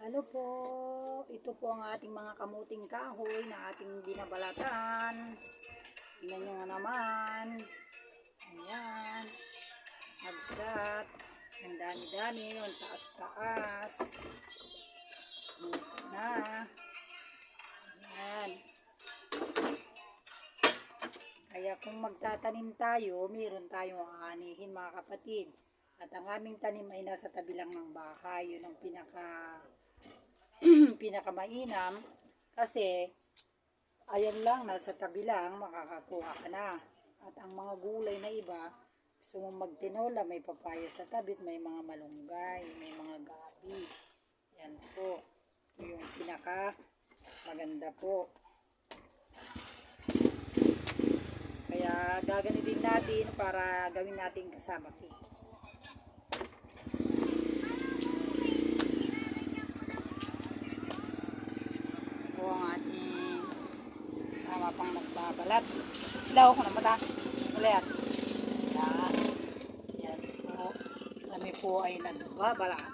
Ano po, ito po ang ating mga kamuting kahoy na ating binabalatan. Tingnan nyo nga naman. Ayan. Sagsat. Ang dami-dami. Ang taas-taas. Na. Ayan. Kaya kung magtatanim tayo, mayroon tayong aanihin mga kapatid. At ang aming tanim ay nasa tabi lang ng bahay. Yun ang pinakamainam kasi ayan lang, nasa tabi lang, makakakuha ka na. At ang mga gulay na iba, gusto mong magtinola, may papaya sa tabi, may mga malunggay, may mga gabi. Yan po. Ito yung pinaka maganda po. Kaya gaganitin natin para gawin natin kasama cake. Sama pang nagbabalat. Ilaw ko na mata. Wala yan. Yan. Yan po. Kami po ay nagbabalat.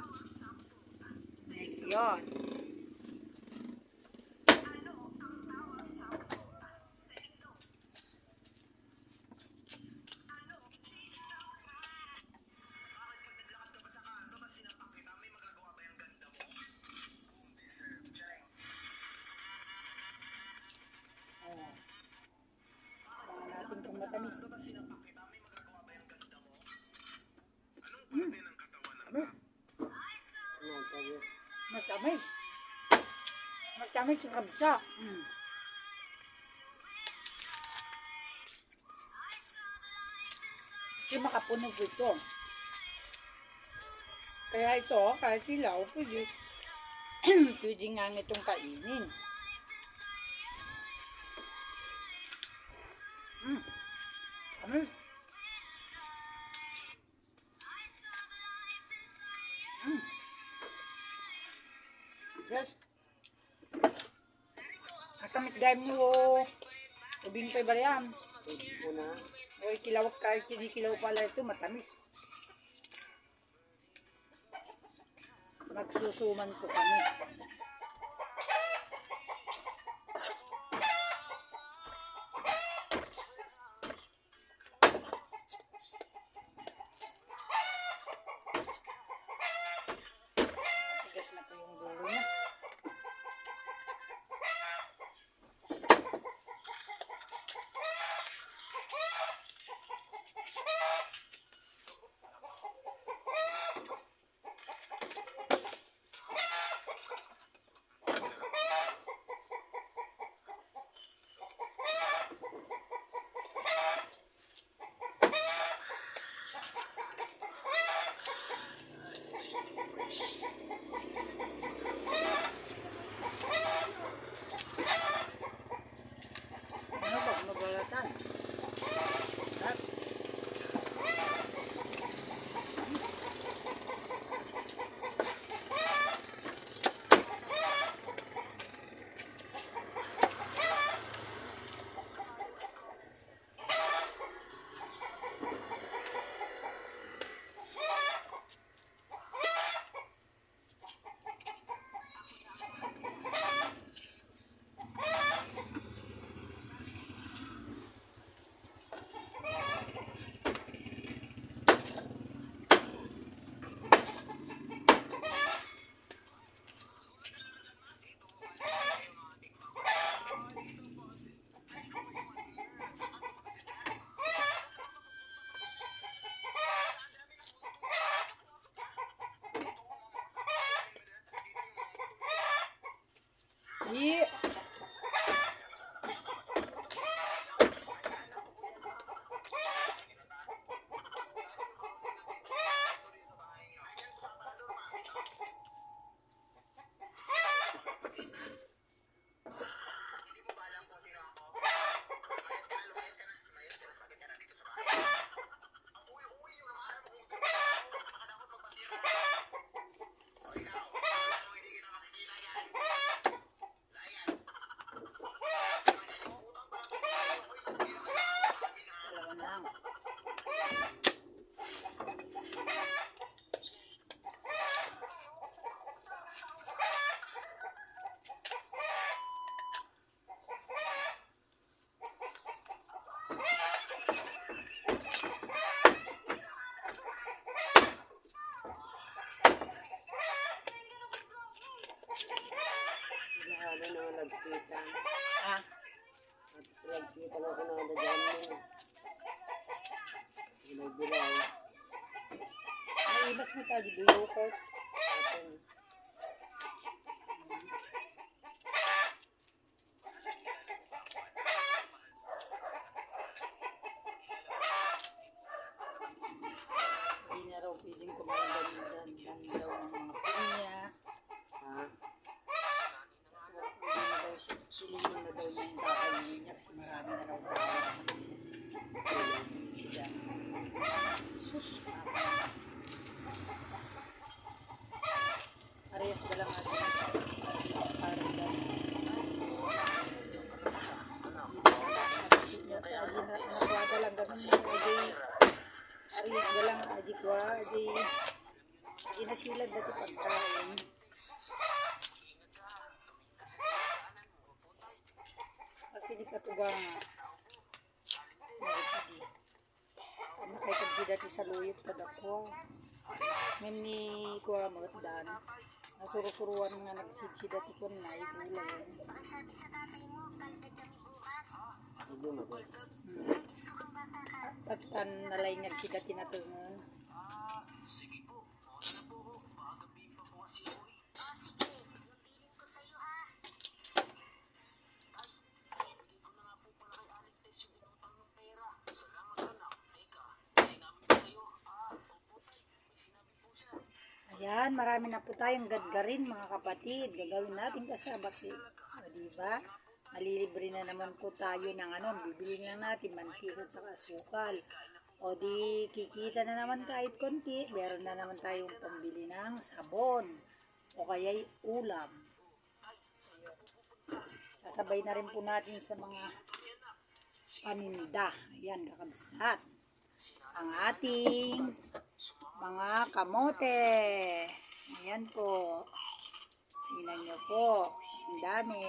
Yan. Matamis. Matamis. Matamis yung kabsa. Kasi makapuno po ito. Kaya ito, kahit ilaw, pwede nga itong kainin. Tamis. Yes. Masamit gayam nyo. Ubing pa iba yan. Or kilaw kahit hindi kilaw pala ito, matamis. Nagsusuman po kami. Tigas na po yung dulo niya. Mabalatan. At mas matagi do yogurt. Hindi na raw pwedeng kumain dan daw ng mga pinya. Hindi na daw silihin na daw niya yung kakainin niya kasi marami na raw kakain sa kanya. Siya. Sus. Parehas na lang natin. Parang daw. Nakuwada lang gano'n niya. Parehas na lang. Aji kwa. Aji nasilad dati pagkain. Kasi di katuga nga. Ano kay kagsi dati sa luyot kadakwa. Mem ni kuha mo dan. Nasuro-suruan nga nagsidsi dati ko na igulay. Tatan nalay nagsi dati natungon. Ayan, marami na po tayong gadgarin mga kapatid. Gagawin natin kasabak o diba? Malilibre na naman po tayo ng bibili lang natin mantika at saka asukal. O di kikita na naman kahit konti, meron na naman tayong pambili ng sabon o kaya'y ulam. Sasabay na rin po natin sa mga paninda. Ayan, kakabsat. Ang ating mga kamote. Ayan po. Tingnan nyo po. Ang dami.